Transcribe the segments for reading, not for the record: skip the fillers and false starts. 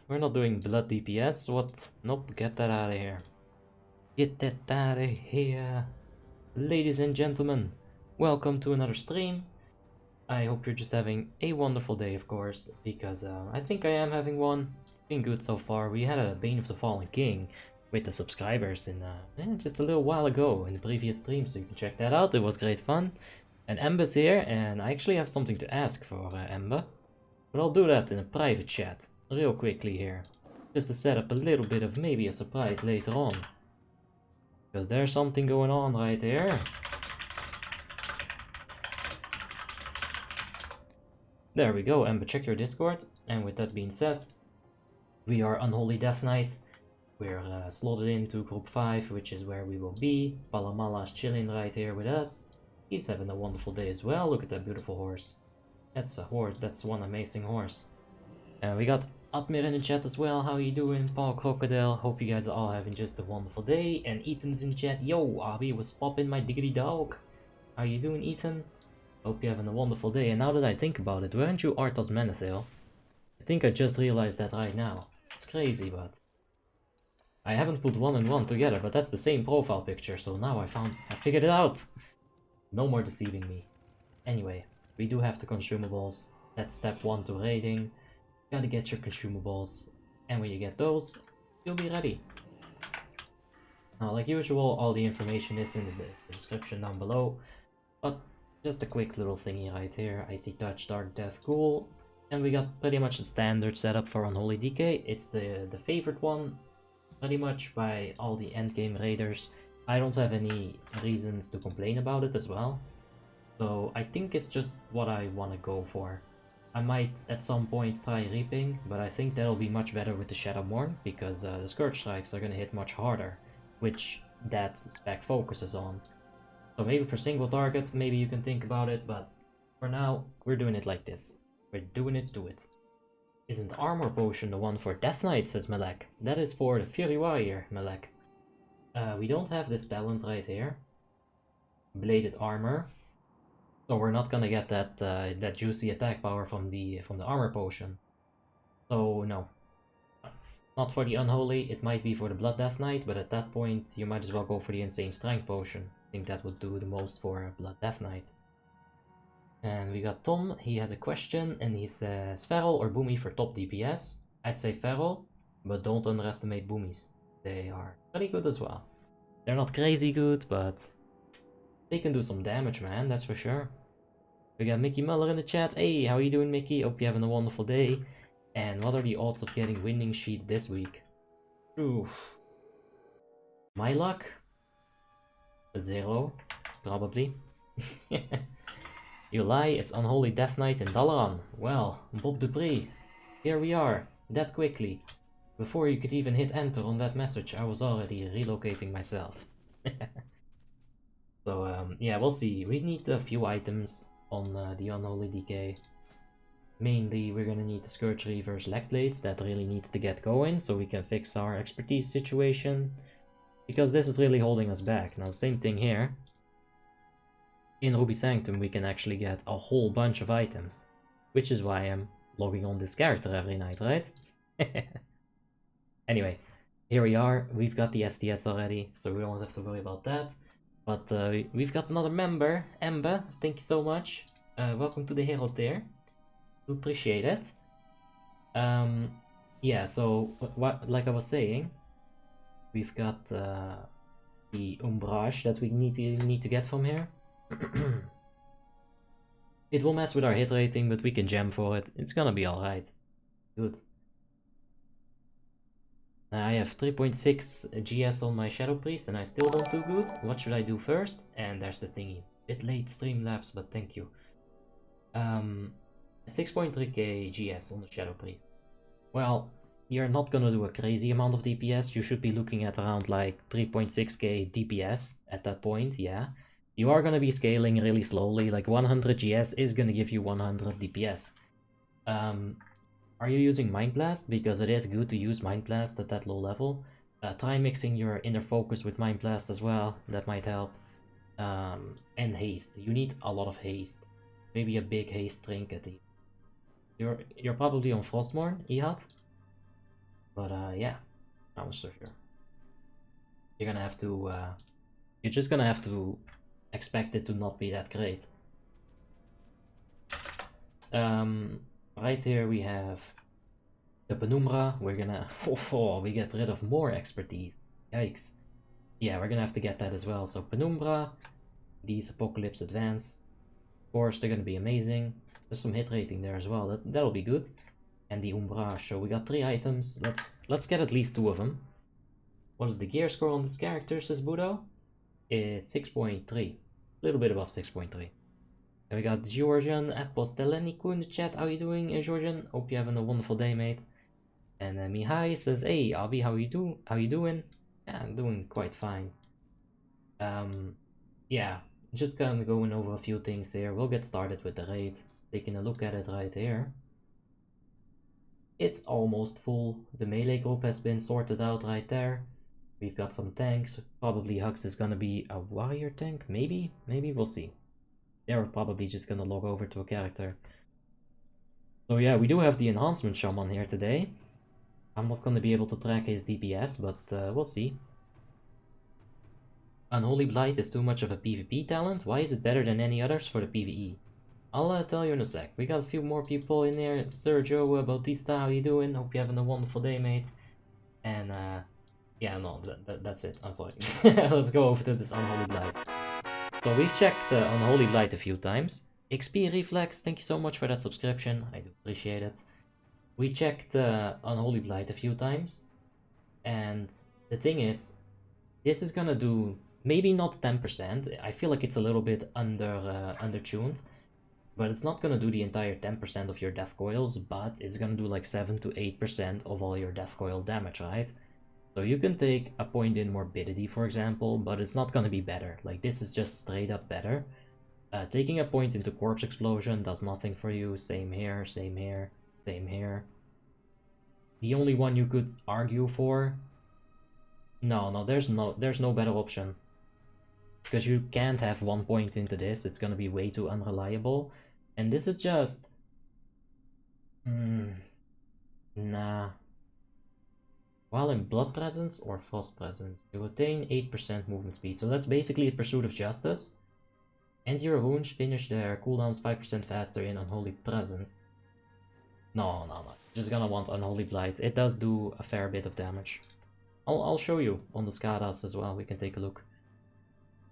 We're not doing blood DPS. What? Nope, get that out of here. Get that out of here. Ladies and gentlemen, welcome to another stream. I hope you're just having a wonderful day, of course, because I think I am having one. It's been good so far. We had a Bane of the Fallen King with the subscribers in just a little while ago in the previous stream, so you can check that out. It was great fun. And Ember's here, and I actually have something to ask for Ember. But I'll do that in a private chat, real quickly here. Just to set up a little bit of maybe a surprise later on. Because there's something going on right here. There we go, Ember, check your Discord. And with that being said, we are Unholy Death Knight. We're slotted into Group 5, which is where we will be. Palamala's chilling right here with us. He's having a wonderful day as well. Look at that beautiful horse. That's a horse, that's one amazing horse. And we got Admir in the chat as well. How you doing, Paul Crocodile? Hope you guys are all having just a wonderful day. And Ethan's in the chat. Yo, Abby, what's poppin', my diggity dog? How you doing, Ethan? Hope you're having a wonderful day. And now that I think about it, weren't you Arthas Menethil? I think I just realized that right now. It's crazy, but I haven't put 1 and 1 together, but that's the same profile picture, so now I figured it out. No more deceiving me. Anyway, we do have the consumables. That's step 1 to raiding. Gotta get your consumables, and when you get those, you'll be ready. Now, like usual, all the information is in the description down below, but just a quick little thingy right here. Icy Touch, Dark Death, cool. And we got pretty much the standard setup for Unholy DK. It's the favorite one, pretty much by all the endgame raiders. I don't have any reasons to complain about it as well. So I think it's just what I want to go for. I might at some point try Reaping, but I think that'll be much better with the Shadowborn, because the Scourge Strikes are going to hit much harder, which that spec focuses on. So maybe for single target, maybe you can think about it, but for now, we're doing it like this. We're doing it to it. Isn't Armor Potion the one for Death Knight, says Malek? That is for the Fury Warrior, Malek. We don't have this talent right here. Bladed Armor. So we're not gonna get that that juicy attack power from the armor potion. So no, not for the Unholy. It might be for the Blood Death Knight, but at that point you might as well go for the Insane Strength potion. I think that would do the most for Blood Death Knight. And we got Tom. He has a question, and he says Feral or Boomy for top DPS. I'd say Feral, but don't underestimate Boomies. They are pretty good as well. They're not crazy good, but they can do some damage, man, that's for sure. We got Mickey Muller in the chat. Hey, how are you doing, Mickey? Hope you're having a wonderful day. And what are the odds of getting Winning Sheet this week? Oof. My luck? 0, probably. You lie, it's Unholy Death Knight in Dalaran. Well, Bob Dupree, here we are, that quickly. Before you could even hit enter on that message, I was already relocating myself. So yeah, we'll see. We need a few items on the Unholy DK. Mainly, we're gonna need the Scourge Reaver's leg blades. That really needs to get going so we can fix our expertise situation. Because this is really holding us back. Now, same thing here. In Ruby Sanctum, we can actually get a whole bunch of items. Which is why I'm logging on this character every night, right? Anyway, here we are. We've got the STS already, so we don't have to worry about that. But we've got another member, Ember. Thank you so much. Welcome to the hero tier. Appreciate it. Yeah, so like I was saying, we've got the Umbrage that we need to get from here. It will mess with our hit rating, but we can gem for it. It's gonna be alright. Good. I have 3.6 GS on my Shadow Priest and I still don't do good. What should I do first? And there's the thingy. Bit late Streamlabs, but thank you. 6.3k GS on the Shadow Priest. Well, you're not gonna do a crazy amount of DPS. You should be looking at around like 3.6k DPS at that point, yeah. You are gonna be scaling really slowly, like 100 GS is gonna give you 100 DPS. Are you using Mind Blast? Because it is good to use Mind Blast at that low level. Try mixing your Inner Focus with Mind Blast as well, that might help. And Haste. You need a lot of Haste. Maybe a big Haste trinket. You're probably on Frostmourne, Ihad? But yeah, I was so sure. You're gonna have to, you're just gonna have to expect it to not be that great. Right here we have the Penumbra. We're gonna, oh, we get rid of more expertise. Yikes. Yeah, we're gonna have to get that as well. So Penumbra, these Apocalypse Advance, of course they're gonna be amazing. There's some hit rating there as well. That'll be good. And the Umbrage. So we got 3 items. Let's get at least 2 of them. What is the gear score on this character, says Budo? It's 6.3. A little bit above 6.3. And we got Georgian Apostoleniku in the chat. How you doing, Georgian? Hope you're having a wonderful day, mate. And Mihai says, hey, Abi, how you doing? Yeah, I'm doing quite fine. Yeah, just kind of going over a few things here. We'll get started with the raid. Taking a look at it right here. It's almost full. The melee group has been sorted out right there. We've got some tanks. Probably Hux is gonna be a warrior tank. Maybe we'll see. They're probably just gonna log over to a character. So yeah, we do have the enhancement shaman here today. I'm not gonna be able to track his DPS, but we'll see. Unholy Blight is too much of a PvP talent. Why is it better than any others for the PvE? I'll tell you in a sec. We got a few more people in here. Sergio Bautista, how you doing? Hope you're having a wonderful day, mate. And yeah, no, that's it. I'm sorry. Let's go over to this Unholy Blight. So we've checked Unholy Blight a few times. XP Reflex, thank you so much for that subscription. I do appreciate it. We checked Unholy Blight a few times. And the thing is, this is gonna do maybe not 10%. I feel like it's a little bit undertuned. But it's not gonna do the entire 10% of your death coils, but it's gonna do like 7 to 8% of all your death coil damage, right? So you can take a point in morbidity, for example, but it's not gonna be better. Like, this is just straight up better. Taking a point into corpse explosion does nothing for you. Same here, same here, same here. The only one you could argue for... No, there's no better option. Because you can't have 1 point into this, it's gonna be way too unreliable. And this is just... nah. While in Blood Presence or Frost Presence, you attain 8% movement speed. So that's basically a Pursuit of Justice. Anti-hero wounds finish their cooldowns 5% faster in Unholy Presence. No. Just gonna want Unholy Blight. It does do a fair bit of damage. I'll show you on the SCADAs as well. We can take a look.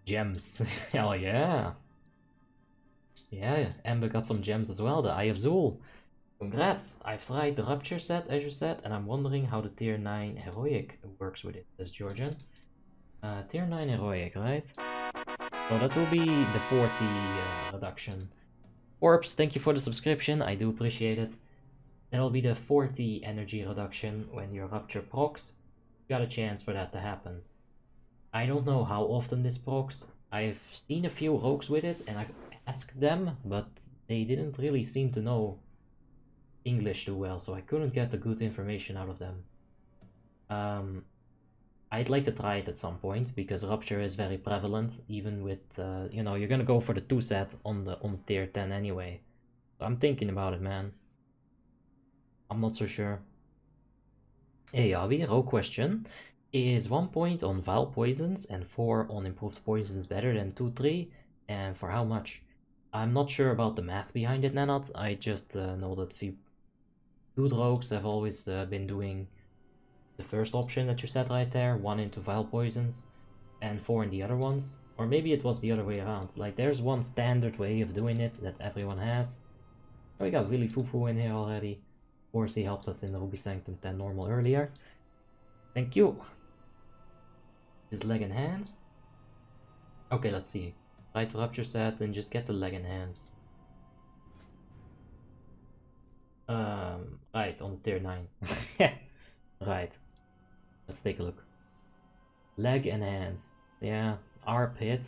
Gems. Hell yeah. Yeah, Amber got some gems as well, the Eye of Zul. Congrats! I've tried the Rupture set, as you said, and I'm wondering how the Tier 9 Heroic works with it, says Georgian. Tier 9 Heroic, right? So that will be the 40 reduction. Orbs, thank you for the subscription, I do appreciate it. That'll be the 40 energy reduction when your Rupture procs. Got a chance for that to happen. I don't know how often this procs. I've seen a few rogues with it, and I've asked them, but they didn't really seem to know English too well, so I couldn't get the good information out of them. I'd like to try it at some point, because Rupture is very prevalent, even with, you know, you're gonna go for the 2 set on the tier 10 anyway. So I'm thinking about it, man. I'm not so sure. Hey Yavi, rogue question. Is 1 point on Vile Poisons and 4 on Improved Poisons better than 2-3? And for how much? I'm not sure about the math behind it, Nanot. I just know that few good rogues have always been doing the first option that you said right there, 1 into Vile Poisons and 4 in the other ones. Or maybe it was the other way around. Like, there's one standard way of doing it that everyone has. Oh, we got Willy Fufu in here already. Of course, he helped us in the Ruby Sanctum 10 normal earlier. Thank you. His leg and hands. Okay, let's see. Try to Rupture set and just get the leg and hands. Right, on the tier 9. Right. Let's take a look. Leg and hands. Yeah, ARP hit.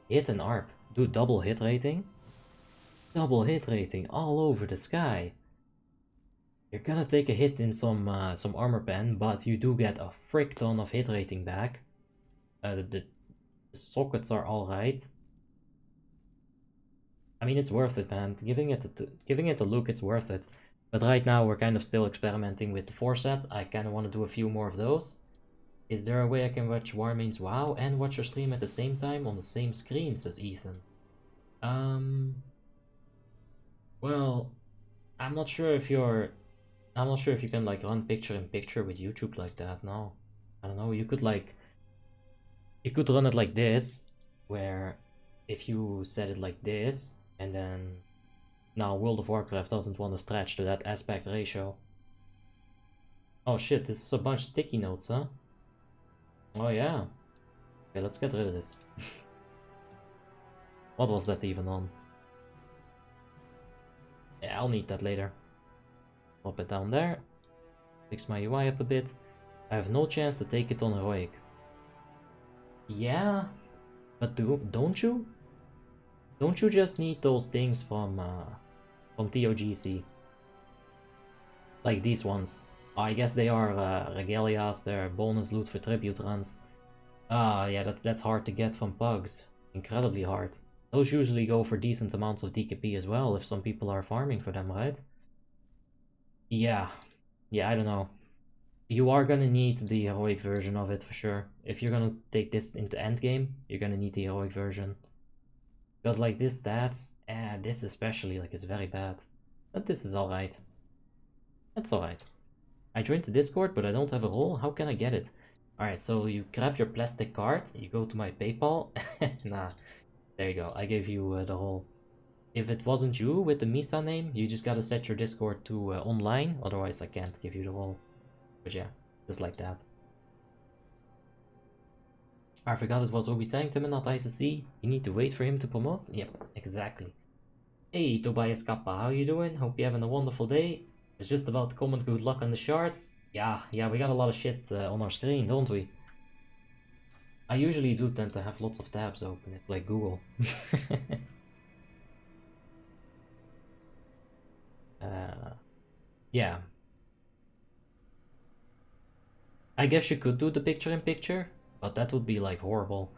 Hit and ARP. Do double hit rating. Double hit rating all over the sky. You're gonna take a hit in some armor pen, but you do get a frick ton of hit rating back. The sockets are alright. I mean, it's worth it, man. Giving it a look, it's worth it. But right now we're kind of still experimenting with the 4 set. I kind of want to do a few more of those. Is there a way I can watch Warmanes WoW and watch your stream at the same time on the same screen, says Ethan. Well, I'm not sure if you can like run picture in picture with YouTube like that. No, I don't know. You could run it like this, where if you set it like this, and then now World of Warcraft doesn't want to stretch to that aspect ratio. Oh shit, this is a bunch of sticky notes, huh? Oh yeah. Okay, let's get rid of this. What was that even on? Yeah, I'll need that later. Pop it down there. Fix my UI up a bit. I have no chance to take it on heroic. Yeah, but don't you? Don't you just need those things from TOGC? Like these ones. Oh, I guess they are regalias, they're bonus loot for tribute runs. Ah, yeah, that's hard to get from pugs. Incredibly hard. Those usually go for decent amounts of DKP as well, if some people are farming for them, right? Yeah, I don't know. You are gonna need the heroic version of it for sure. If you're gonna take this into endgame, you're gonna need the heroic version. Because like this stats, this especially, like, is very bad. But this is alright. That's alright. I joined the Discord, but I don't have a role. How can I get it? Alright, so you grab your plastic card, you go to my PayPal. Nah, there you go. I gave you the role. If it wasn't you with the Misa name, you just gotta set your Discord to online. Otherwise, I can't give you the role. But yeah, just like that. I forgot it was Ruby Sanctum and not ICC. You need to wait for him to promote? Yep, exactly. Hey, Tobias Kappa, how you doing? Hope you're having a wonderful day. I was just about to comment good luck on the shards. Yeah, we got a lot of shit on our screen, don't we? I usually do tend to have lots of tabs open. It's like Google. Yeah. I guess you could do the picture-in-picture, but that would be like horrible.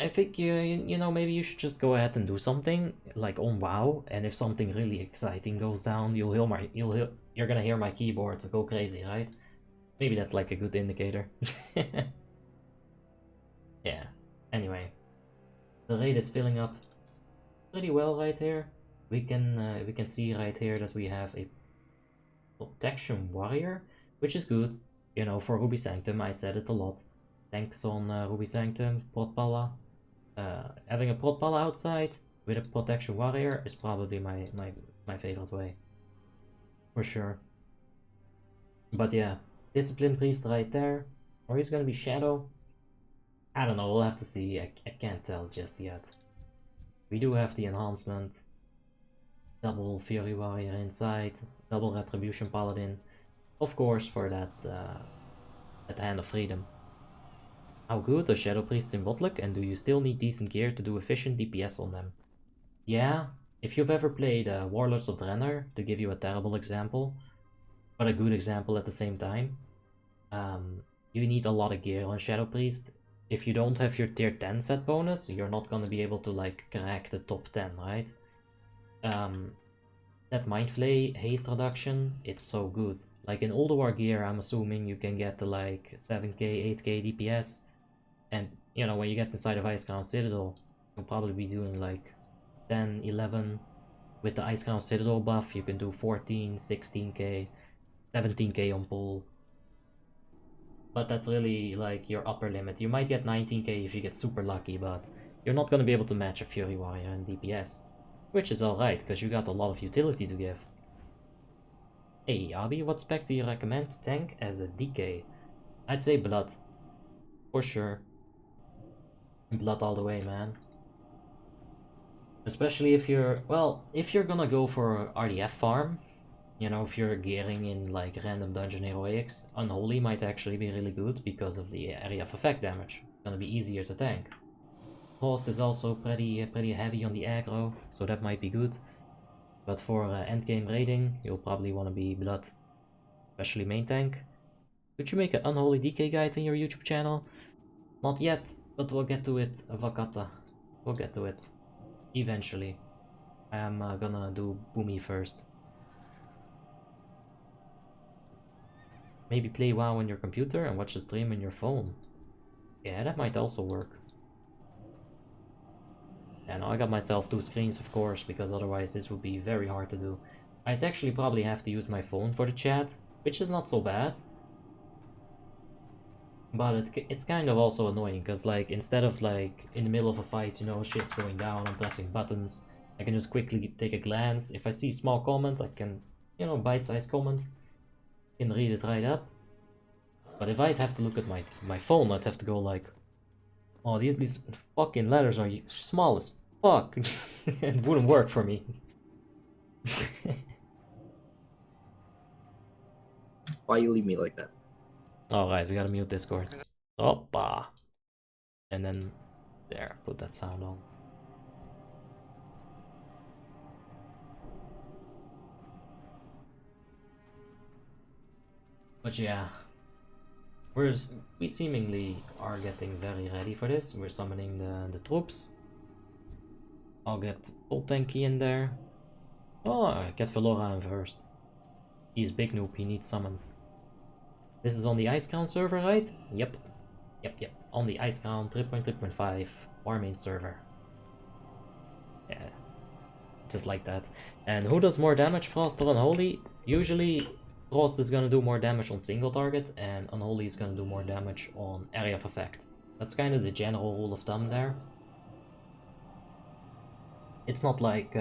I think you know, maybe you should just go ahead and do something like on WoW, and if something really exciting goes down, you're gonna hear my keyboard go crazy, right? Maybe that's like a good indicator. Yeah. Anyway, the raid is filling up pretty well right here. We can see right here that we have a protection warrior, which is good. You know, for Ruby Sanctum, I said it a lot. Thanks on Ruby Sanctum, Protpala. Having a Protpala outside with a protection warrior is probably my favorite way. For sure. But yeah, Discipline Priest right there. Or he's gonna be Shadow. I don't know, we'll have to see. I can't tell just yet. We do have the enhancement. Double Fury Warrior inside. Double Retribution Paladin. Of course, for that Hand of Freedom. How good are Shadow Priests in WoTLK, and do you still need decent gear to do efficient DPS on them? Yeah, if you've ever played Warlords of Draenor, to give you a terrible example, but a good example at the same time, you need a lot of gear on Shadow Priest. If you don't have your tier 10 set bonus, you're not gonna be able to like crack the top 10, right? That Mind Flay haste reduction, it's so good. Like in Older War gear, I'm assuming you can get to like 7k, 8k DPS. And, you know, when you get inside of Icecrown Citadel, you'll probably be doing like 10, 11. With the Icecrown Citadel buff, you can do 14, 16k, 17k on pull. But that's really like your upper limit. You might get 19k if you get super lucky, but you're not going to be able to match a Fury Warrior in DPS. Which is alright, because you got a lot of utility to give. Hey, Abi, what spec do you recommend to tank as a DK? I'd say Blood. For sure. Blood all the way, man. Especially if you're, well, if you're gonna go for RDF farm, you know, if you're gearing in like random dungeon heroics, Unholy might actually be really good because of the area of effect damage. It's gonna be easier to tank. Host is also pretty heavy on the aggro, so that might be good. But for endgame raiding, you'll probably want to be Blood, especially main tank. Could you make an Unholy DK guide in your YouTube channel? Not yet, but we'll get to it, Vakata. We'll get to it. Eventually. I am gonna do Boomy first. Maybe play WoW on your computer and watch the stream on your phone. Yeah, that might also work. And I got myself 2 screens, of course, because otherwise this would be very hard to do. I'd actually probably have to use my phone for the chat, which is not so bad. But it's kind of also annoying, because like, instead of like, in the middle of a fight, you know, shit's going down, I'm pressing buttons, I can just quickly take a glance. If I see small comment, I can, you know, bite-sized comment, can read it right up. But if I'd have to look at my phone, I'd have to go like, oh, these fucking letters are small as fuck. It wouldn't work for me. Why you leave me like that? Alright, we gotta mute Discord. Oppa! And then, there, put that sound on. But yeah, we seemingly are getting very ready for this. We're summoning the troops. I'll get Old Tanky in there. Oh, I get Velora in first. He's big noob, he needs summon. This is on the Icecrown server, right? Yep. Yep. On the Icecrown 3.3.5 Warmanes server. Yeah. Just like that. And who does more damage, Frost or Unholy? Usually Frost is gonna do more damage on single target, and Unholy is gonna do more damage on area of effect. That's kind of the general rule of thumb there. It's not like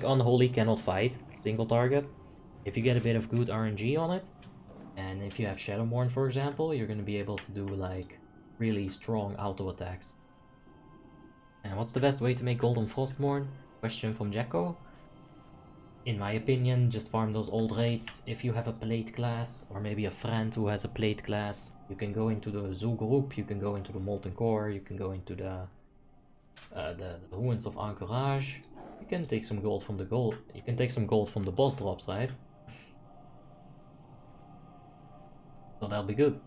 Unholy cannot fight single target. If you get a bit of good RNG on it, and if you have Shadowmourne, for example, you're gonna be able to do like really strong auto attacks. And what's the best way to make Golden Frostmourne? Question from Jacko. In my opinion, just farm those old raids. If you have a plate class, or maybe a friend who has a plate class, you can go into the Zoo group, you can go into the Molten Core, you can go into the Ruins of Anchorage. You can take some gold from the boss drops, right? So that'll be good.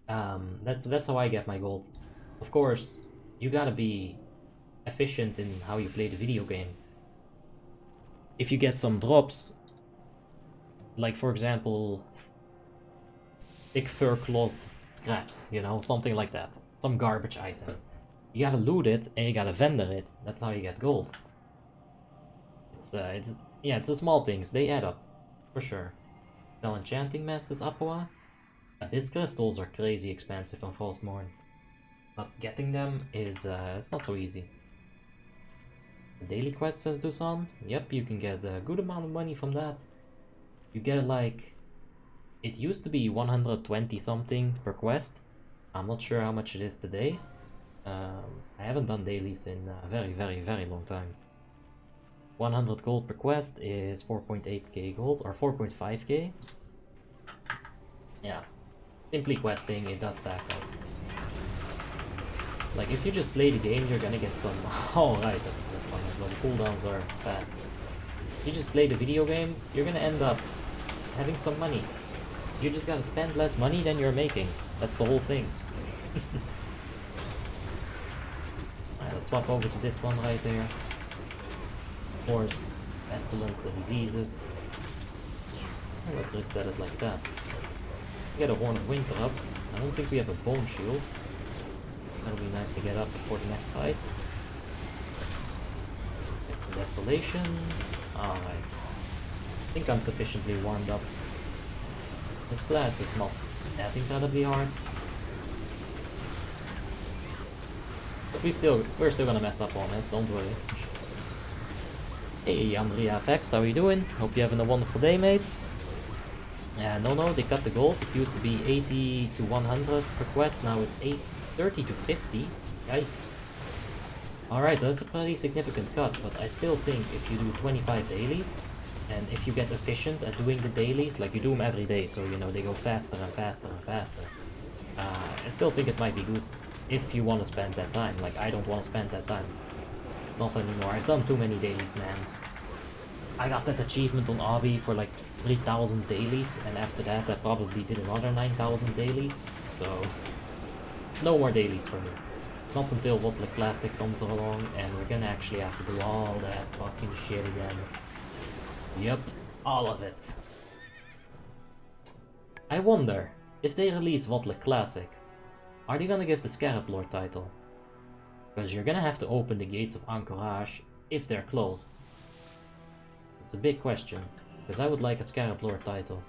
That's how I get my gold. Of course, you gotta be efficient in how you play the video game. If you get some drops, like for example, thick fur cloth scraps, you know, something like that, some garbage item, you gotta loot it and you gotta vendor it. That's how you get gold. It's the small things, they add up, for sure. Sell enchanting mats is Aqua. His crystals are crazy expensive on Frostmourne, but getting them is it's not so easy. The daily quest says do some. Yep, you can get a good amount of money from that. You get like, it used to be 120 something per quest. I'm not sure how much it is today. I haven't done dailies in a very long time. 100 gold per quest is 4.8k gold, or 4.5k. Yeah, simply questing, it does stack up. Like, if you just play the game, you're gonna get some... Oh, right, that's funny. Well, the cooldowns are fast. If you just play the video game, you're gonna end up having some money. You just gotta spend less money than you're making. That's the whole thing. Alright, let's swap over to this one right there. Of course, pestilence, the diseases. And let's reset it like that. Get a Horn of Winter up. I don't think we have a Bone Shield. That'll be nice to get up before the next fight. Get the Desolation. Alright. I think I'm sufficiently warmed up. This class is not that incredibly hard. But we're still gonna mess up on it, don't worry. Hey Andrea FX, how are you doing? Hope you're having a wonderful day, mate. No, they cut the gold. It used to be 80 to 100 per quest, now it's 30 to 50. Yikes. Alright, that's a pretty significant cut, but I still think if you do 25 dailies, and if you get efficient at doing the dailies, like you do them every day, so you know they go faster and faster and faster, I still think it might be good if you want to spend that time. Like, I don't want to spend that time. Not anymore. I've done too many dailies, man. I got that achievement on Obby for like 3,000 dailies, and after that I probably did another 9,000 dailies, so no more dailies for me. Not until WoTLK Classic comes along, and we're gonna actually have to do all that fucking shit again. Yep, all of it. I wonder, if they release WoTLK Classic, are they gonna give the Scarab Lord title? Because you're gonna have to open the gates of Anchorage if they're closed. It's a big question, because I would like a Scarab Lord title.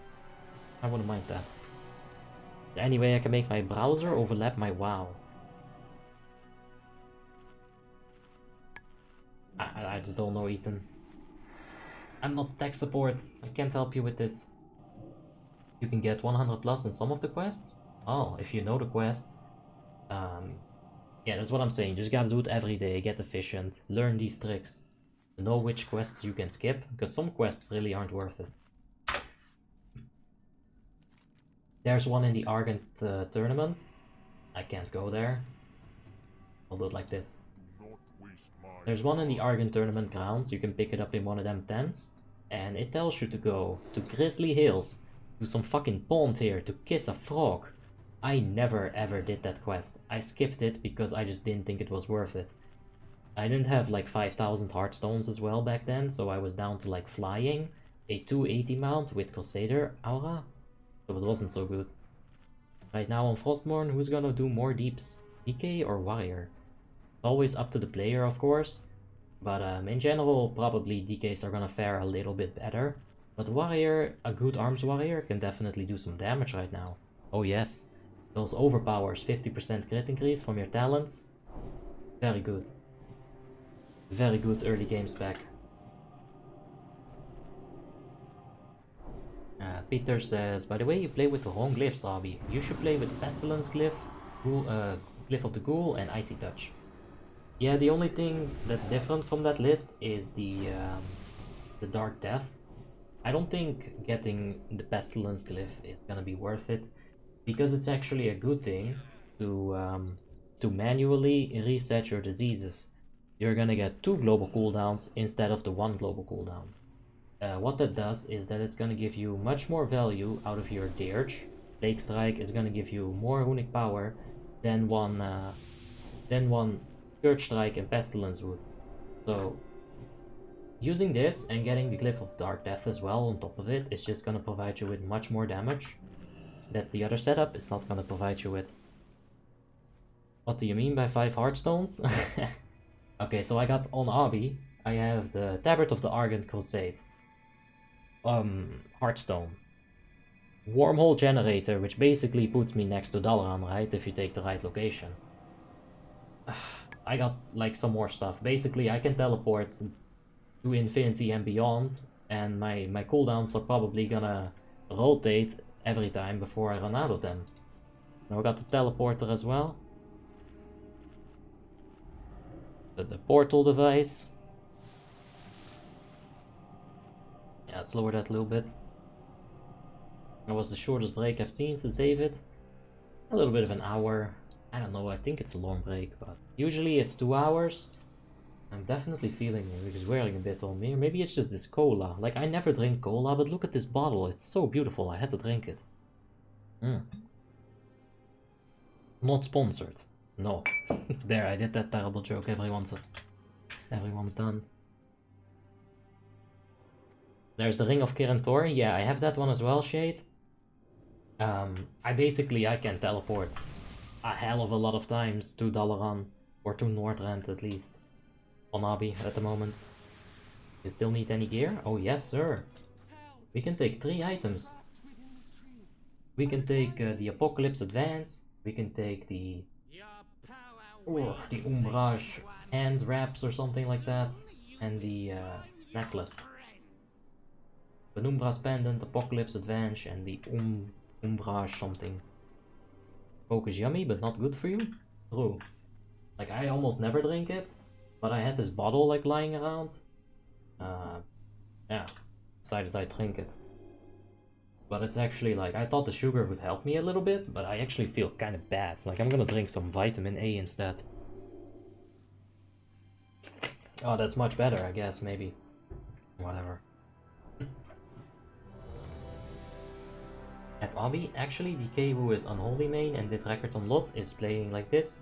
I wouldn't mind that. Anyway, I can make my browser overlap my WoW. I just don't know, Ethan. I'm not tech support. I can't help you with this. You can get 100 plus in some of the quests. Oh, if you know the quests. Yeah, that's what I'm saying. You just gotta do it every day, get efficient, learn these tricks. Know which quests you can skip, because some quests really aren't worth it. There's one in the Argent tournament. I can't go there. I'll do it like this. There's one in the Argent tournament grounds. You can pick it up in one of them tents. And it tells you to go to Grizzly Hills, to some fucking pond here, to kiss a frog. I never ever did that quest. I skipped it because I just didn't think it was worth it. I didn't have like 5,000 heartstones as well back then, so I was down to like flying, a 280 mount with Crusader aura, so it wasn't so good. Right now on Frostmourne, who's gonna do more deeps? DK or Warrior? It's always up to the player, of course, but in general, probably DKs are gonna fare a little bit better. But Warrior, a good arms warrior, can definitely do some damage right now. Oh yes, those overpowers, 50% crit increase from your talents. Very good. Very good early game spec. Peter says, by the way, you play with the wrong glyphs, Abi. You should play with Pestilence Glyph, Glyph of the Ghoul, and Icy Touch. Yeah, the only thing that's different from that list is the Dark Death. I don't think getting the Pestilence Glyph is gonna be worth it, because it's actually a good thing to manually reset your diseases. You're gonna get 2 global cooldowns instead of the 1 global cooldown. What that does is that it's gonna give you much more value out of your Dirge. Plague Strike is gonna give you more runic power than one Scourge Strike and Pestilence would. So using this and getting the Glyph of Dark Death as well on top of it is just gonna provide you with much more damage that the other setup is not gonna provide you with. What do you mean by 5 Heartstones? Okay, so I got on Abi, I have the Tabard of the Argent Crusade. Heartstone. Wormhole Generator, which basically puts me next to Dalaran, right, if you take the right location. I got like some more stuff. Basically, I can teleport to infinity and beyond, and my cooldowns are probably gonna rotate every time before I run out of them. Now I got the teleporter as well. The portal device. Yeah, let's lower that a little bit. That was the shortest break I've seen since David. A little bit of an hour. I don't know, I think it's a long break, but usually it's 2 hours. I'm definitely feeling it, which is wearing a bit on me. Or maybe it's just this cola. Like, I never drink cola, but look at this bottle. It's so beautiful, I had to drink it. Not sponsored. No. There, I did that terrible joke. Everyone's done. There's the Ring of Kirin. Yeah, I have that one as well, Shade. I can teleport a hell of a lot of times to Dalaran, or to Nordrand at least, on Abi at the moment. You still need any gear? Oh yes, sir. We can take 3 items. We can take the Apocalypse Advance. We can take the Umbrage hand wraps or something like that, and the necklace. Penumbra's Pendant, Apocalypse Advance, and the Umbrage something. Focus yummy, but not good for you? True. Like, I almost never drink it, but I had this bottle like lying around. Yeah, decided I'd drink it. But it's actually like, I thought the sugar would help me a little bit, but I actually feel kind of bad. Like, I'm gonna drink some vitamin A instead. Oh, that's much better, I guess, maybe. Whatever. At Abi, actually, DK, who is Unholy main and did record on LOT, is playing like this.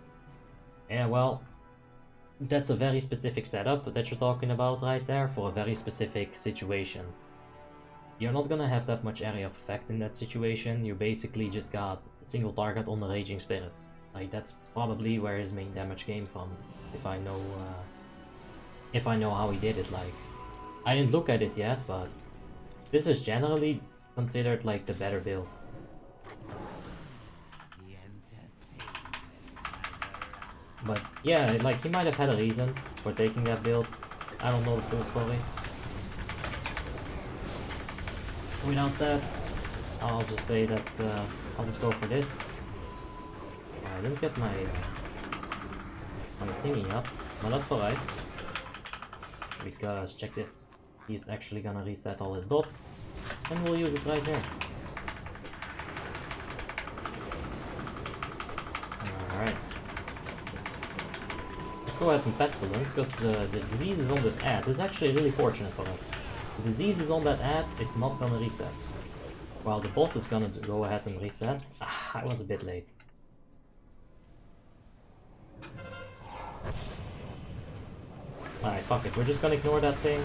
Yeah, well, that's a very specific setup that you're talking about right there for a very specific situation. You're not gonna have that much area of effect in that situation. You basically just got a single target on the Raging Spirits. Like, that's probably where his main damage came from, if I know how he did it. Like, I didn't look at it yet, but this is generally considered like the better build. But yeah, like, he might have had a reason for taking that build. I don't know the full story. Without that, I'll just say that I'll just go for this. I didn't get my thingy up, but that's alright. Because, check this, he's actually gonna reset all his dots, and we'll use it right here. Alright. Let's go ahead and Pestilence, because the disease is on this ad. This is actually really fortunate for us. The disease is on that ad, it's not gonna reset. While the boss is gonna go ahead and reset. Ah, I was a bit late. Alright, fuck it, we're just gonna ignore that thing.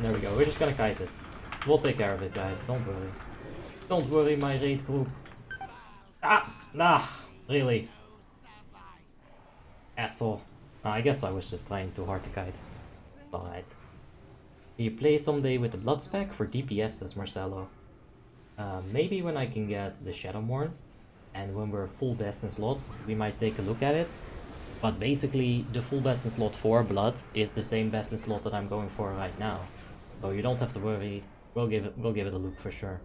There we go, we're just gonna kite it. We'll take care of it, guys, don't worry. Don't worry, my raid group. Ah! Nah! Really? Asshole. I guess I was just trying too hard to kite. Alright. You play someday with the Blood Spec for DPS, says Marcelo. Maybe when I can get the Shadowmourne, and when we're full best in slot, we might take a look at it. But basically, the full best in slot for Blood is the same best in slot that I'm going for right now. So you don't have to worry, we'll give it a look for sure.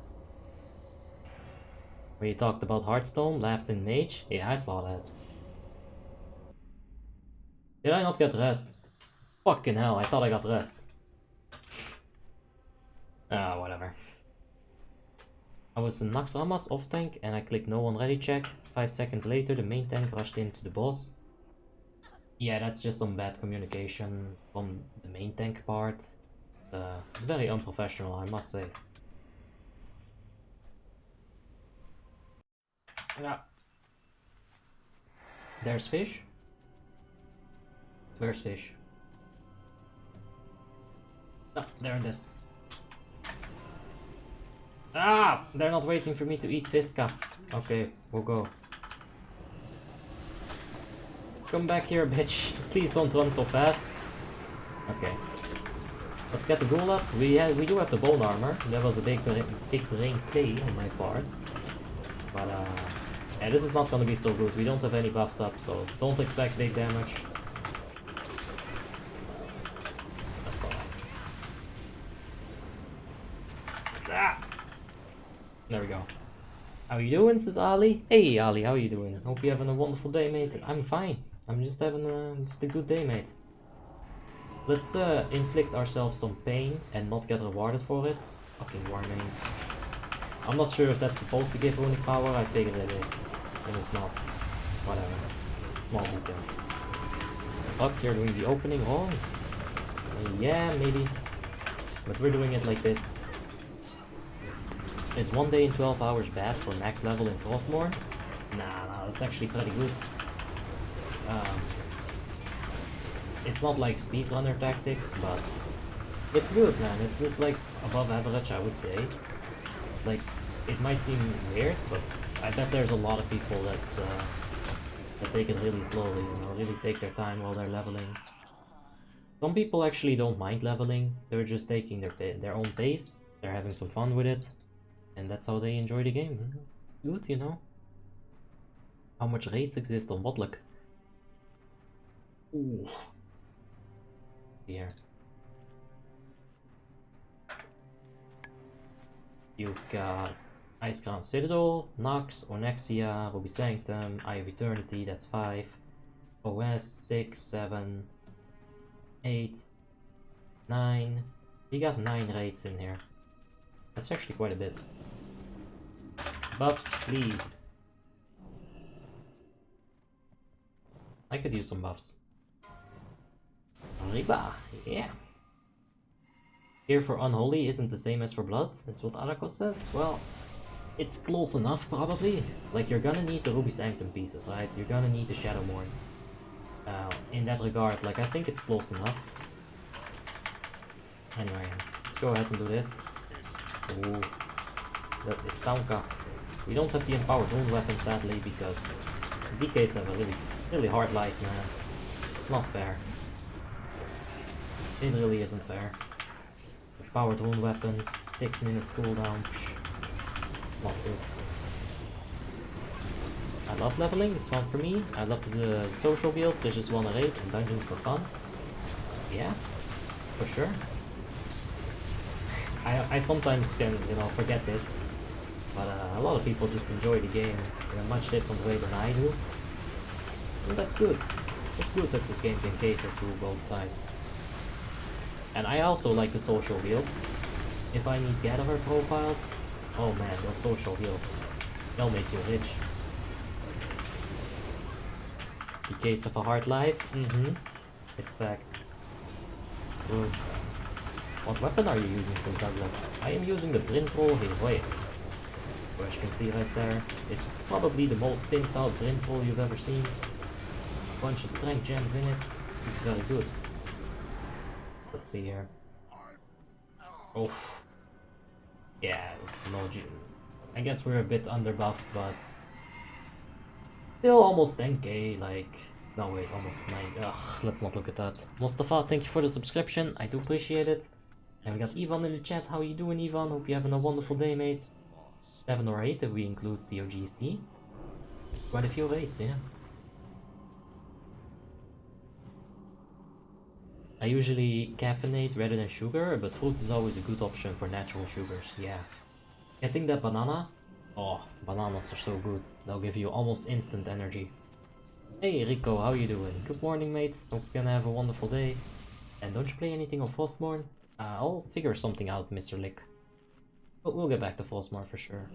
We talked about Hearthstone, laughs in Mage. Yeah, I saw that. Did I not get rest? Fucking hell, I thought I got rest. Ah, whatever. I was in Naxxramas off tank and I clicked no on ready check. 5 seconds later the main tank rushed into the boss. Yeah, that's just some bad communication from the main tank part. It's very unprofessional, I must say. Yeah. There's fish. Where's fish? Ah, there it is. Ah! They're not waiting for me to eat Fiska. Okay, we'll go. Come back here, bitch. Please don't run so fast. Okay. Let's get the ghoul up. We do have the bone armor. That was a big brain play on my part. But yeah, this is not gonna be so good. We don't have any buffs up, so don't expect big damage. That's alright. Ah! There we go. How you doing, says Ali? Hey Ali, how you doing? Hope you're having a wonderful day, mate. I'm fine. I'm just having just a good day, mate. Let's inflict ourselves some pain and not get rewarded for it. Fucking Warmane. I'm not sure if that's supposed to give runic power. I figured it is. And it's not. Whatever. Small detail. Fuck, you're doing the opening wrong. Yeah, maybe. But we're doing it like this. Is 1 day in 12 hours bad for max level in Frostmourne? Nah, that's actually pretty good. It's not like speedrunner tactics, but it's good, man. It's like above average, I would say. Like, it might seem weird, but I bet there's a lot of people that take it really slowly, you know, really take their time while they're leveling. Some people actually don't mind leveling. They're just taking their own pace. They're having some fun with it. And that's how they enjoy the game. Good, you know. How much raids exist on WoTLK? Ooh. Here. You've got Icecrown Citadel, Nox, Onyxia, Ruby Sanctum, Eye of Eternity, that's 5. OS, 6, 7, 8, 9. We got 9 raids in here. That's actually quite a bit. Buffs, please. I could use some buffs. Riba, yeah. Here for Unholy isn't the same as for Blood, that's what Arakos says. Well, It's close enough, probably. Like, you're gonna need the Ruby Sanctum pieces, right? You're gonna need the Shadowmourne. In that regard, like, I think it's close enough. Anyway, let's go ahead and do this. Ooh, that is Tonka. We don't have the Empowered Wound weapon, sadly, because DKs have a really hard life, man. It's not fair. It really isn't fair. Empowered Wound weapon, 6 minutes cooldown. It's not good. I love leveling, it's fun for me. I love the social guilds such as 108 and dungeons for fun. Yeah, for sure. I sometimes can, you know, forget this, but a lot of people just enjoy the game in a much different way than I do. And that's good. It's good that this game can cater to both sides. And I also like the social guilds. If I need gatherer profiles, oh man, those social guilds, they'll make you rich. Decades of a hard life? It's fact. It's true. What weapon are you using, St. Douglas? I am using the Brintroll Heroic. As you can see right there, it's probably the most pimped out Brintroll you've ever seen. A bunch of strength gems in it. It's very good. Let's see here. Oof. Yeah, it's no gem. I guess we're a bit underbuffed, but still almost 10k, like... No wait, almost 9. Ugh, let's not look at that. Mustafa, thank you for the subscription, I do appreciate it. And we got Ivan in the chat. How you doing, Ivan? Hope you're having a wonderful day, mate. 7 or 8 if we include the OGC. Quite a few rates, yeah. I usually caffeinate rather than sugar, but fruit is always a good option for natural sugars, yeah. Getting that banana? Oh, bananas are so good. They'll give you almost instant energy. Hey Rico, how you doing? Good morning, mate. Hope you're gonna have a wonderful day. And don't you play anything on Frostmourne? I'll figure something out, Mr. Lick. But we'll get back to Frostmourne for sure.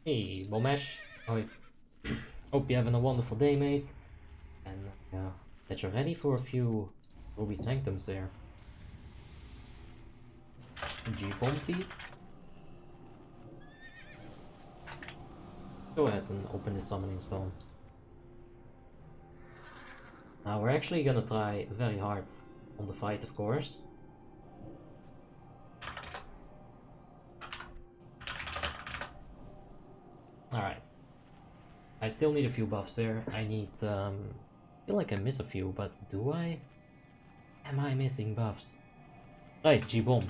Hey, Bomesh. Hope you're having a wonderful day, mate. And that you're ready for a few Ruby Sanctums there. G-bomb, please. Go ahead and open the summoning stone. Now we're actually gonna try very hard on the fight, of course. Alright. I still need a few buffs there. I need, I feel like I miss a few, but do I? Am I missing buffs? Right, G-bomb.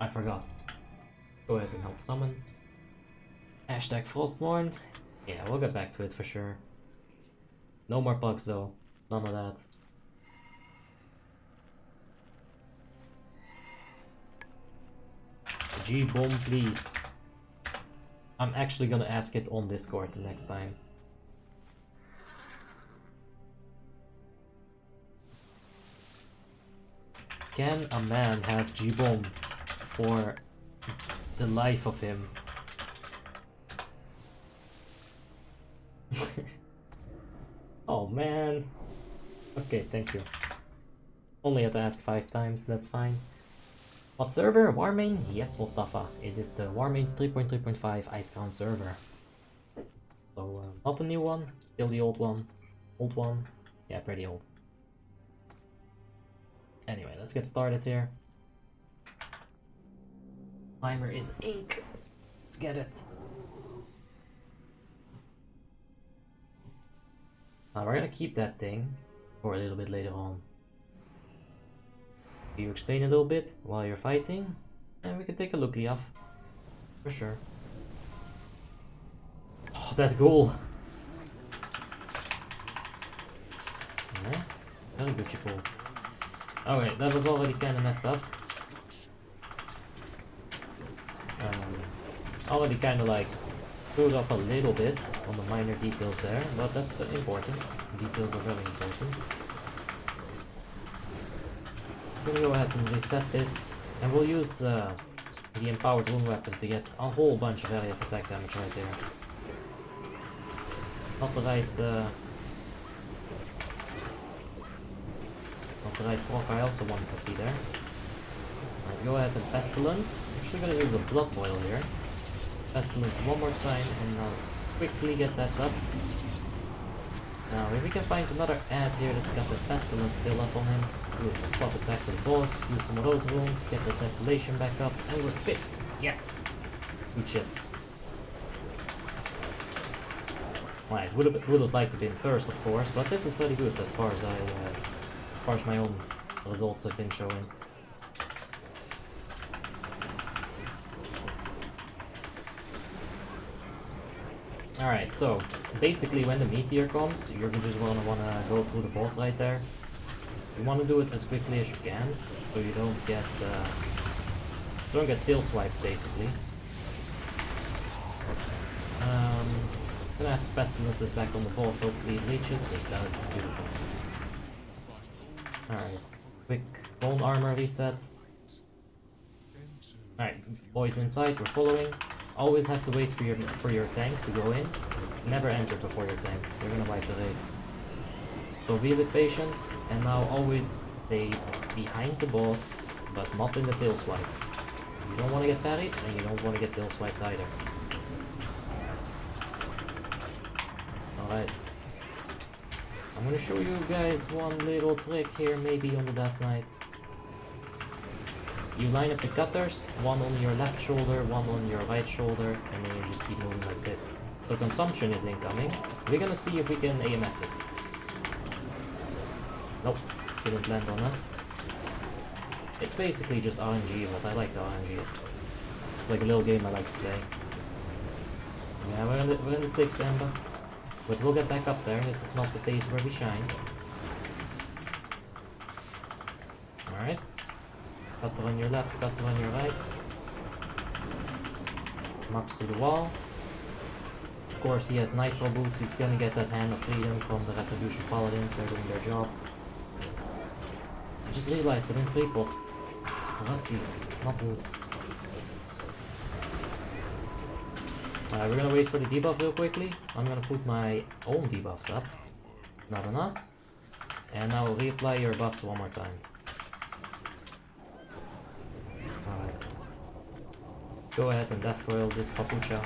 I forgot. Go ahead and help summon. Hashtag Frostmourne. Yeah, we'll get back to it for sure. No more pugs though. None of that. G-bomb, please. I'm actually gonna ask it on Discord the next time. Can a man have G-bomb for the life of him? Oh man. Okay, thank you. Only had to ask 5 times, that's fine. What server? Warmane? Yes, Mustafa. It is the Warmanes 3.3.5 Icecrown server. So, not the new one, still the old one. Old one? Yeah, pretty old. Anyway, let's get started here. Timer is ink. Let's get it. Now we're gonna keep that thing for a little bit later on. You explain a little bit while you're fighting, and we can take a look, Liaf. For sure. Oh, that goal! Yeah, very good goal. Oh wait, that was already kinda messed up. Already kinda like screwed up a little bit on the minor details there, but that's important. Details are very important. I'm gonna go ahead and reset this, and we'll use the Empowered Wound weapon to get a whole bunch of area of attack damage right there. Not the right proc I also wanted to see there. Alright, go ahead and Pestilence. We're actually gonna use a Blood Boil here. Pestilence one more time and now quickly get that up. Now if we can find another ad here that's got the Pestilence still up on him, good, let's swap it back to the boss, use some of those runes, get the Desolation back up, and we're 5th! Yes! Good shit. Right, would have liked to be in 1st of course, but this is pretty good as far as my own results have been showing. Alright, so basically when the meteor comes, you're just wanna go through the boss right there. You wanna do it as quickly as you can, so you don't get tail swiped basically. Gonna have to Pestilence this back on the boss, hopefully it reaches. It does, beautiful. Alright, quick bone armor reset. Alright, boys inside, we're following. Always have to wait for your tank to go in. Never enter before your tank. You're gonna wipe the raid. So be a bit patient, and now always stay behind the boss, but not in the tail swipe. You don't want to get parried, and you don't want to get tail swiped either. Alright. I'm gonna show you guys one little trick here, maybe on the Death Knight. You line up the cutters, one on your left shoulder, one on your right shoulder, and then you just keep moving like this. So consumption is incoming. We're gonna see if we can AMS it. Nope, didn't land on us. It's basically just RNG, but I like to RNG it. It's like a little game I like to play. Yeah, we're in the 6th Ember. But we'll get back up there. This is not the phase where we shine. Alright. Cutter on your left, cutter on your right. Max to the wall. Of course he has Nitro boots, he's gonna get that Hand of Freedom from the Retribution Paladins, they're doing their job. I just realized I didn't pre-pot. Rusty, not good. Alright, we're gonna wait for the debuff real quickly. I'm gonna put my own debuffs up. It's not on us. And now reapply your buffs one more time. Alright. Go ahead and death coil this Capucha.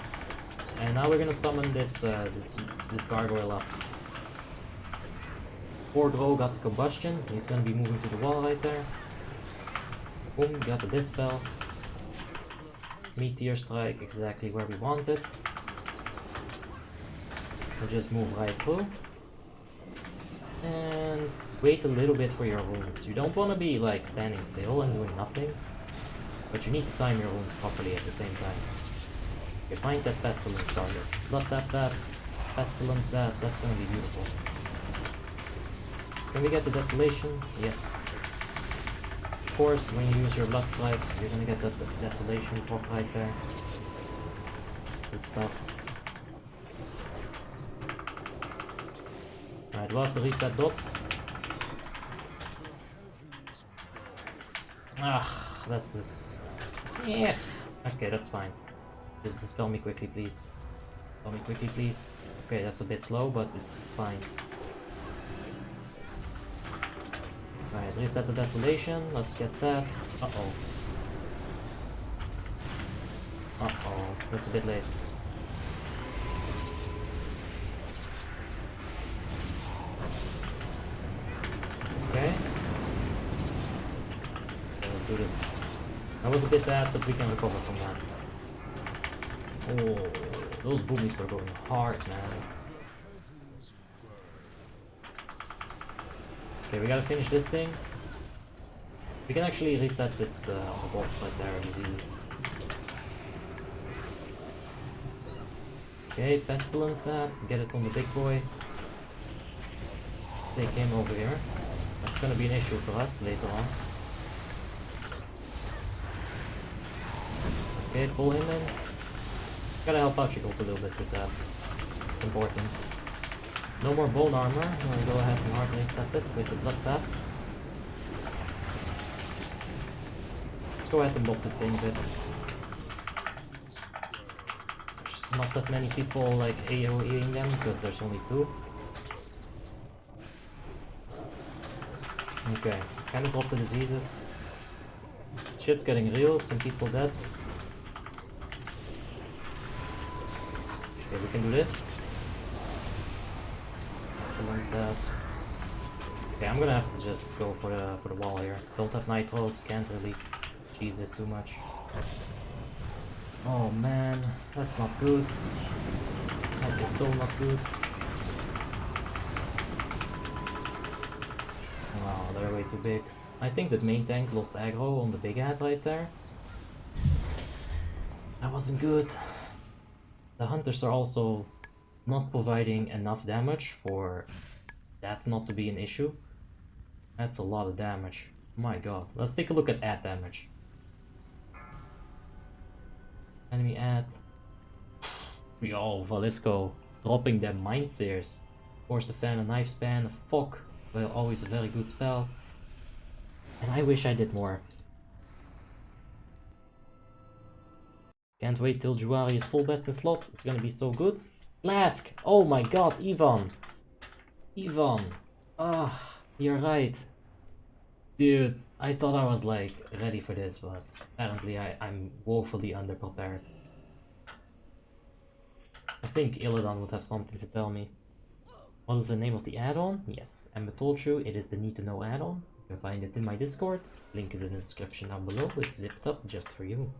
And now we're gonna summon this gargoyle up. Poor Drow got the combustion. He's gonna be moving to the wall right there. Boom, got the dispel. Meteor strike exactly where we want it. We'll just move right through. And wait a little bit for your runes. You don't want to be like standing still and doing nothing. But you need to time your runes properly at the same time. You find that Pestilence target. Blood tap that. Pestilence that. That's gonna be beautiful. Can we get the Desolation? Yes. Of course, when you use your Blood Strike, you're gonna get that Desolation pop right there. That's good stuff. Alright, we'll have to reset dots. Ah, that is... yeah. Okay, that's fine. Just dispel me quickly, please. Dispel me quickly, please. Okay, that's a bit slow, but it's fine. Alright, reset the Desolation. Let's get that. Uh-oh. Uh-oh. That's a bit late. Okay. Let's do this. That was a bit bad, but we can recover from that. Oh, those boomies are going hard, man. Okay, we gotta finish this thing. We can actually reset it on the boss right there, diseases. Okay, Pestilence that, get it on the big boy. Take him over here. That's gonna be an issue for us later on. Okay, pull him in. Gotta help out Chico a little bit with that. It's important. No more bone armor. I'm gonna go ahead and hard reset it with the blood tap. Let's go ahead and bop this thing a bit. There's not that many people like AoEing them because there's only 2. Okay, kind of drop the diseases. Shit's getting real, some people dead. Okay, we can do this. Pestilence dead. Okay, I'm gonna have to just go for the wall here. Don't have nitros, can't really cheese it too much. Oh man, that's not good. That is so not good. Wow, they're way too big. I think that main tank lost aggro on the big ad right there. That wasn't good. The hunters are also not providing enough damage for that not to be an issue. That's a lot of damage. My god. Let's take a look at ad damage. Enemy ad. Yo, Valisco dropping them Mind Sears. Force the fan, a knife span, a fog. Well, always a very good spell. And I wish I did more. Can't wait till Juari is full best in slot. It's gonna be so good. Flask! Oh my god, Ivan! Ivan! Ah, you're right. Dude, I thought I was like ready for this, but apparently I'm woefully underprepared. I think Illidan would have something to tell me. What is the name of the add-on? Yes, Emma told you it is the Need to Know add-on. You can find it in my Discord. Link is in the description down below. It's zipped up just for you.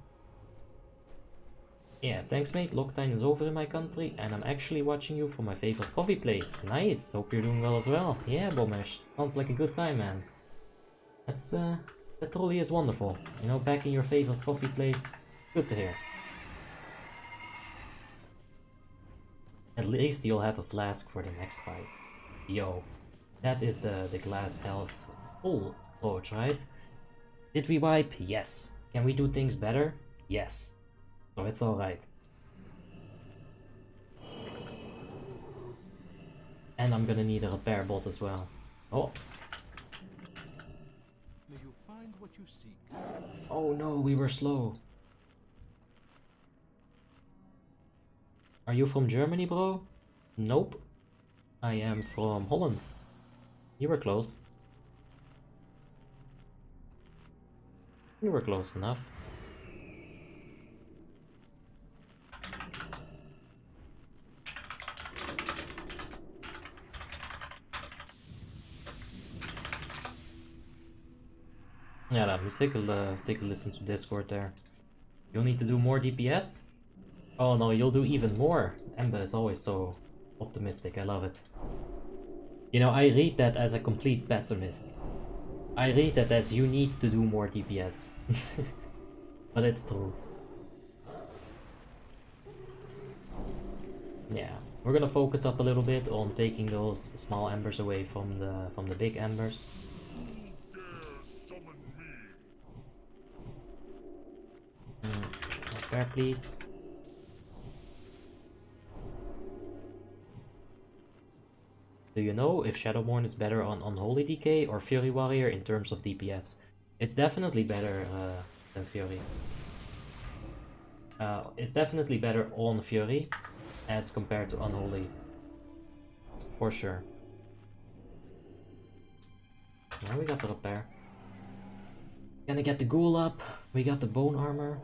Yeah, thanks mate. Lockdown is over in my country and I'm actually watching you from my favorite coffee place. Nice, hope you're doing well as well. Yeah, Bomesh, sounds like a good time, man. That truly is wonderful. You know, back in your favorite coffee place. Good to hear. At least you'll have a flask for the next fight. Yo, that is the glass health full approach, right? Did we wipe? Yes. Can we do things better? Yes. So it's alright. And I'm gonna need a repair bot as well. Oh. May you find what you seek. Oh no, we were slow. Are you from Germany, bro? Nope. I am from Holland. You were close. You were close enough. Yeah, let me take a listen to Discord there. You'll need to do more DPS? Oh no, you'll do even more. Ember is always so optimistic, I love it. You know, I read that as a complete pessimist. I read that as you need to do more DPS. But it's true. Yeah, we're gonna focus up a little bit on taking those small embers away from the big embers. Repair, please. Do you know if Shadowborn is better on Unholy DK or Fury Warrior in terms of DPS? It's definitely better than Fury. It's definitely better on Fury as compared to Unholy. For sure. Now we got the repair. Gonna get the ghoul up. We got the bone armor.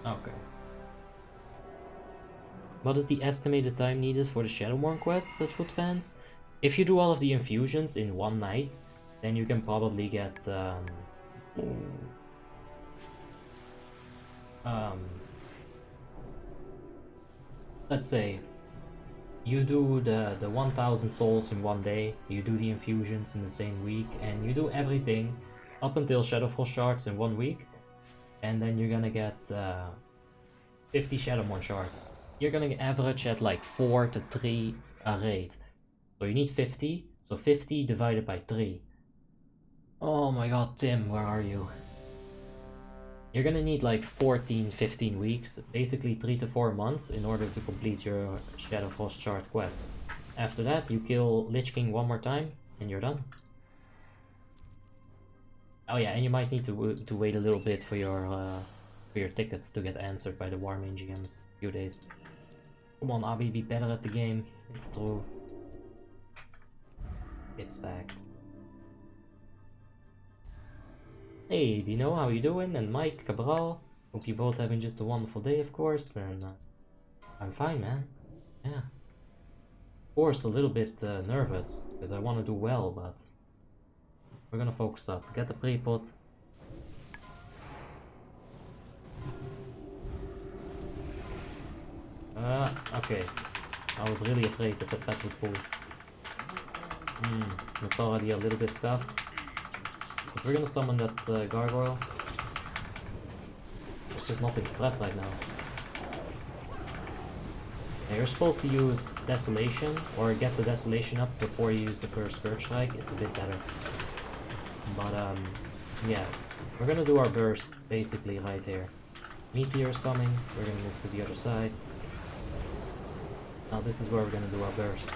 Okay. What is the estimated time needed for the Shadowborn quest, says Footfans? If you do all of the infusions in one night, then you can probably get let's say you do the 1000 souls in one day, you do the infusions in the same week, and you do everything up until Shadowfrost shards in 1 week, and then you're gonna get 50 Shadowborn shards. You're gonna average at like 4 to 3 a raid. So you need 50, so 50 divided by 3. Oh my god, Tim, where are you? You're gonna need like 14-15 weeks, basically 3 to 4 months in order to complete your Shadowfrost shard quest. After that, you kill Lich King one more time, and you're done. Oh yeah, and you might need to wait a little bit for your tickets to get answered by the Warmanes GMs. A few days. Come on, Abby, be better at the game. It's true. It's fact. Hey, Dino, how you doing? And Mike, Cabral. Hope you both having just a wonderful day, of course. And I'm fine, man. Yeah. Of course, a little bit nervous because I want to do well, but we're gonna focus up. Get the pre-pot. Okay. I was really afraid that the pet would pull. It's already a little bit scuffed. But we're gonna summon that gargoyle. There's just nothing to press right now. Now you're supposed to use Desolation, or get the Desolation up before you use the first Scourge Strike. It's a bit better. But yeah. We're gonna do our burst, basically, right here. Meteor's coming, we're gonna move to the other side. Now this is where we're gonna do our burst.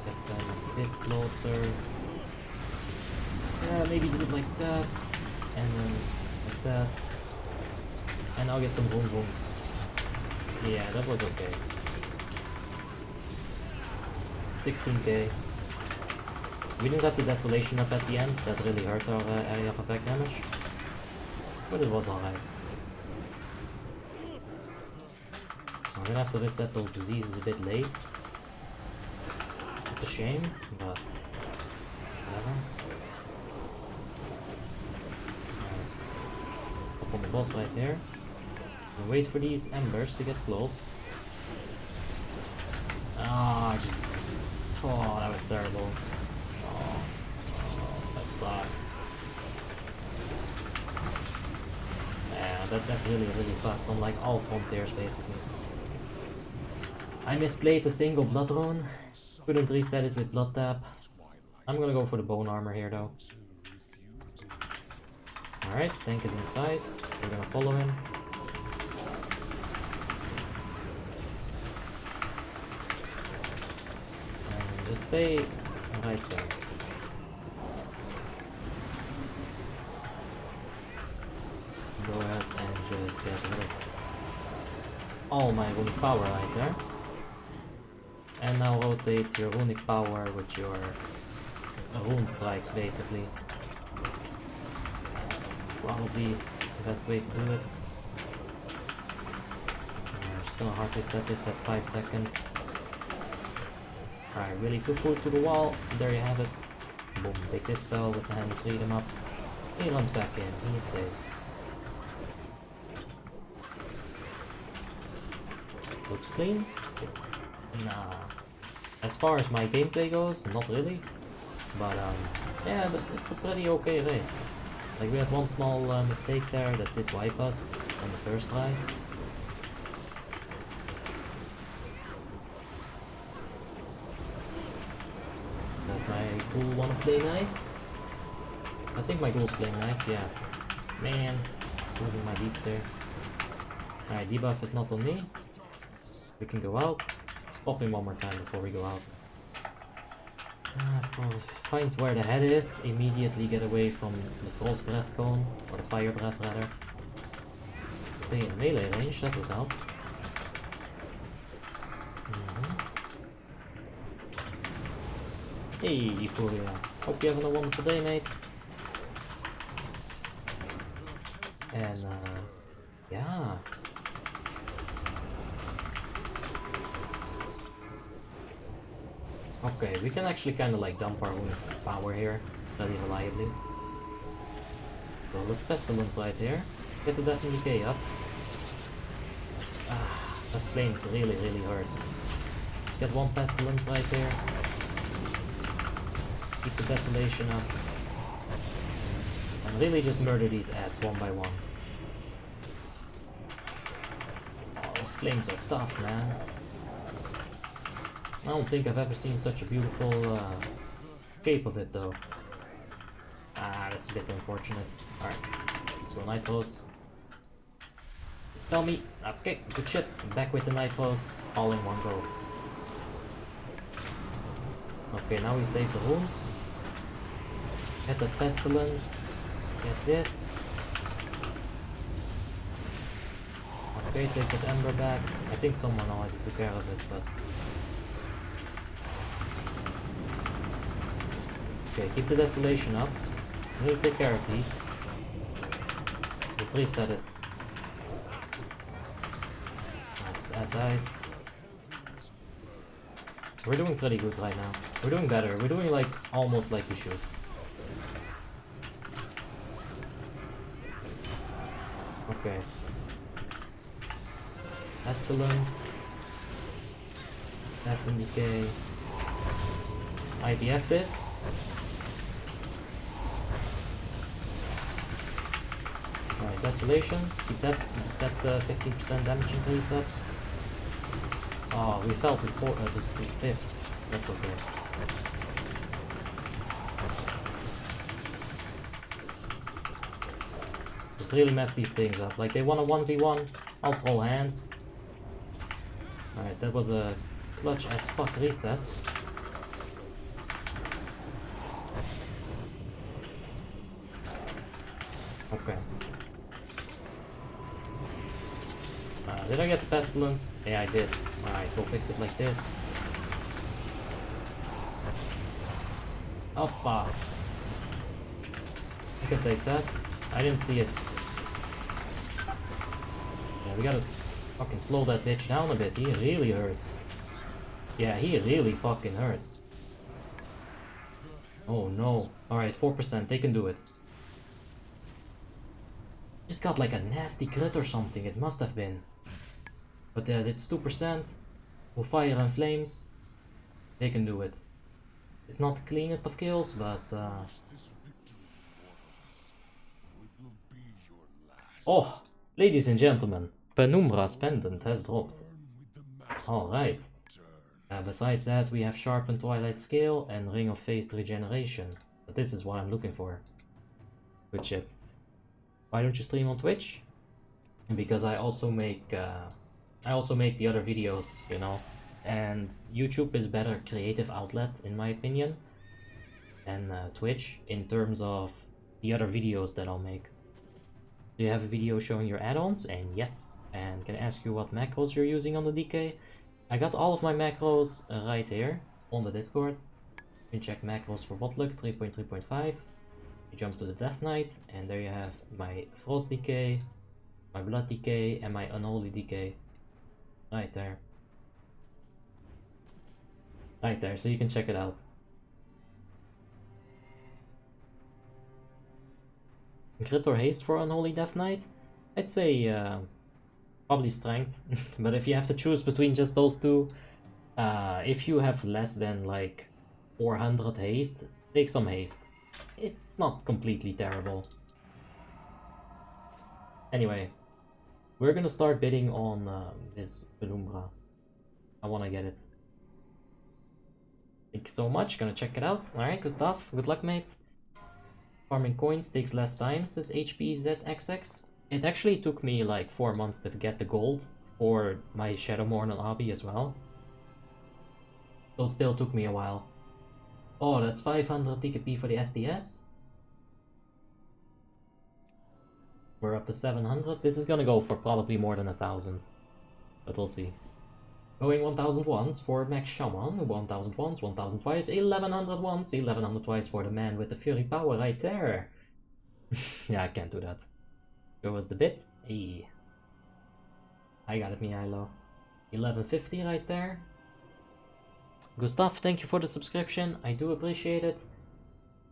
Get them a bit closer. Yeah, maybe do it like that. And then like that. And I'll get some boom booms. Yeah, that was okay. 16k. We didn't have the Desolation up at the end, that really hurt our area of effect damage. But it was alright. I'm gonna have to reset those diseases a bit late. It's a shame, but whatever. Alright. Up on the boss right here. We'll wait for these embers to get close. Ah, I just... Oh, that was terrible. Oh, that sucked. Yeah, that really sucked on like all frontiers basically. I misplayed a single blood rune. Couldn't reset it with blood tap. I'm gonna go for the bone armor here though. Alright, tank is inside. We're gonna follow him. And just stay right there. Go ahead and just get rid of all my runic power right there. And now rotate your runic power with your rune strikes basically. That's probably the best way to do it. I'm just gonna hard reset this at 5 seconds. Alright, really foot to the wall. There you have it. Boom, take this spell with the Hand of Freedom up. He runs back in, he's safe. Looks clean? Nah. As far as my gameplay goes, not really. But yeah, but it's a pretty okay raid. Like we had one small mistake there that did wipe us on the first try. Does my ghoul wanna play nice? I think my ghoul's playing nice, yeah. Man, losing my deeps here. Alright, debuff is not on me. We can go out. Pop him one more time before we go out. Find where the head is. Immediately get away from the Frost Breath Cone. Or the Fire Breath rather. Stay in melee range, that would help. Hey, Euphoria. Hope you're having a wonderful day, mate. And, yeah. Okay, we can actually kind of like dump our own power here, pretty reliably. So let's Pestilence right here. Get the Death and Decay up. Ah, that flames really hurts. Let's get one Pestilence right here. Keep the Desolation up. And really just murder these ads one by one. Oh, those flames are tough, man. I don't think I've ever seen such a beautiful shape of it though. Ah, that's a bit unfortunate. Alright, let's go Nitros. Spell me. Okay, good shit. I'm back with the Nitros. All in one go. Okay, now we save the runes. Get the Pestilence. Get this. Okay, take that Ember back. I think someone already took care of it, but... Okay, keep the Desolation up. I need to take care of these. Just reset it. That dies. We're doing pretty good right now. We're doing better. We're doing like almost like we should. Okay. Pestilence. Death and Decay. IBF this. Alright, Desolation. Keep that 15% damage increase up. Oh, we fell to 5th. That's okay. Just really mess these things up. Like, they want a 1v1, I'll pull hands. Alright, that was a clutch as fuck reset. Okay. Did I get the Pestilence? Yeah, I did. Alright, we'll fix it like this. Oppa! I can take that. I didn't see it. Yeah, we gotta fucking slow that bitch down a bit. He really hurts. Yeah, he really fucking hurts. Oh no. Alright, 4%. They can do it. Just got like a nasty crit or something. It must have been. But it's 2%. With fire and flames. They can do it. It's not the cleanest of kills, but... Oh! Ladies and gentlemen, Penumbra's pendant has dropped. Alright. Besides that, we have Sharpened Twilight Scale and Ring of Phased Regeneration. But this is what I'm looking for. Good shit. Why don't you stream on Twitch? Because I also make the other videos, you know. And YouTube is better creative outlet, in my opinion, than Twitch in terms of the other videos that I'll make. Do you have a video showing your add-ons? And yes. And can I ask you what macros you're using on the DK? I got all of my macros right here on the Discord. You can check macros for WoTLK 3.3.5. You jump to the Death Knight, and there you have my Frost DK, my Blood DK, and my Unholy DK. Right there. Right there, so you can check it out. Crit or haste for Unholy Death Knight? I'd say probably strength. But if you have to choose between just those two, if you have less than like 400 haste, take some haste. It's not completely terrible. Anyway, we're gonna start bidding on this Penumbra. I wanna get it. Thank you so much, gonna check it out. Alright, good stuff. Good luck, mate. Farming coins takes less time, says HBZXX. It actually took me like 4 months to get the gold for my Shadowmourne and Obby as well. So it still took me a while. Oh, that's 500 TKP for the SDS. We're up to 700. This is gonna go for probably more than 1,000. But we'll see. Going 1,000 once for Max Shaman, 1,000 once, 1,000 twice, 1,100 once, 1,100 twice for the man with the Fury Power right there. Yeah, I can't do that. Show us the bit. Hey. I got it, Milo. 1,150 right there. Good stuff, thank you for the subscription. I do appreciate it.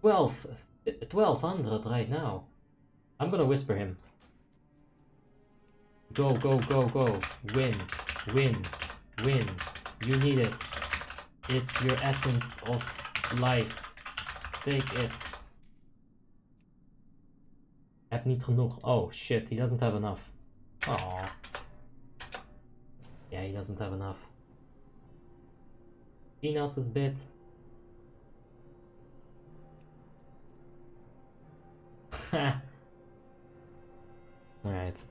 1,200 right now. I'm gonna whisper him. Go, go, go, go. Win, win. Win. You need it. It's your essence of life. Take it. Heb niet genoeg. Oh shit, he doesn't have enough. Oh. Yeah, he doesn't have enough. Genos's bit. Alright.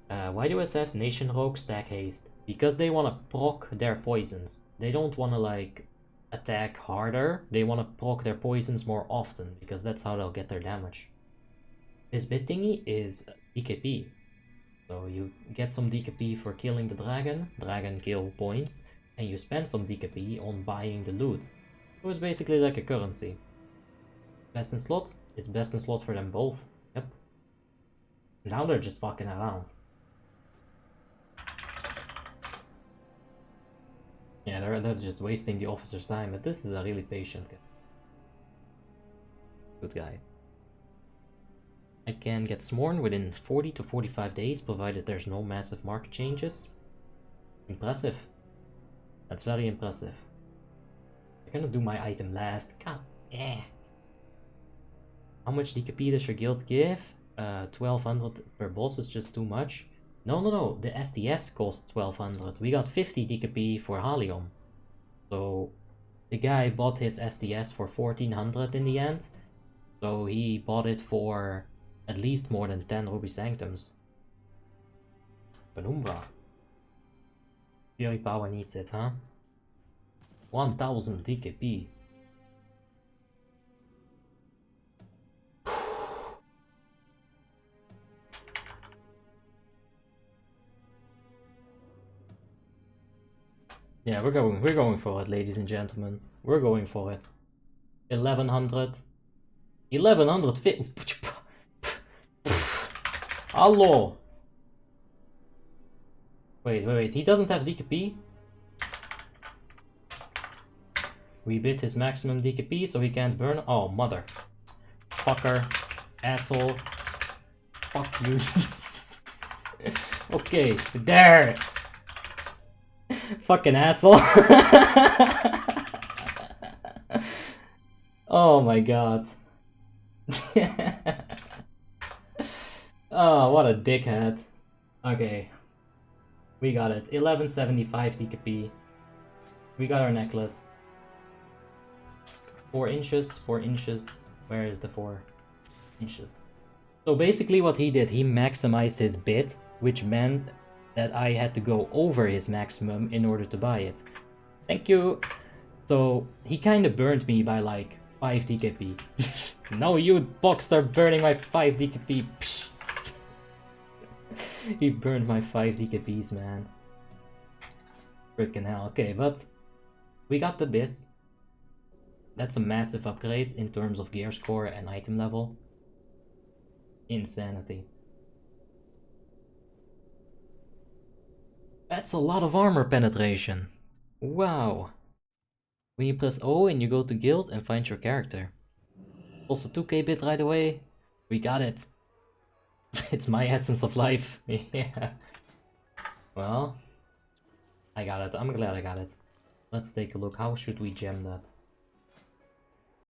Why do Assassination Rogues stack haste? Because they want to proc their poisons. They don't want to like attack harder. They want to proc their poisons more often because that's how they'll get their damage. This bit thingy is DKP. So you get some DKP for killing the dragon kill points, and you spend some DKP on buying the loot. So it's basically like a currency. Best in slot? It's best in slot for them both. Yep. Now they're just fucking around. Yeah, they're just wasting the officer's time, but this is a really patient guy. Good guy. I can get sworn within 40 to 45 days, provided there's no massive market changes. Impressive. That's very impressive. I'm gonna do my item last. God, yeah. How much DKP does your guild give? 1200 per boss is just too much. No, the SDS cost 1200. We got 50 DKP for Halion. So the guy bought his SDS for 1400 in the end. So he bought it for at least more than 10 Ruby Sanctums. Penumbra. Fury Power needs it, huh? 1000 DKP. Yeah, we're going for it, ladies and gentlemen. We're going for it. 1100. 1150. Hello. Wait. He doesn't have DKP. We bid his maximum DKP, so he can't burn. Oh, mother. Fucker. Asshole. Fuck you. Okay, there. Fucking asshole. Oh my god. Oh, what a dickhead. Okay. We got it. 1175 DKP. We got our necklace. 4 inches, 4 inches. Where is the 4 inches? So basically what he did, he maximized his bid, which meant that I had to go over his maximum in order to buy it. Thank you! So he kind of burned me by like 5 DKP. No, you box are burning my 5 DKP. Psh. He burned my 5 DKPs, man. Freaking hell. Okay, but we got the biz. That's a massive upgrade in terms of gear score and item level. Insanity. That's a lot of armor penetration. Wow. When you press O and you go to guild and find your character. Also 2k bit right away. We got it. It's my essence of life. Yeah. Well, I got it. I'm glad I got it. Let's take a look. How should we gem that?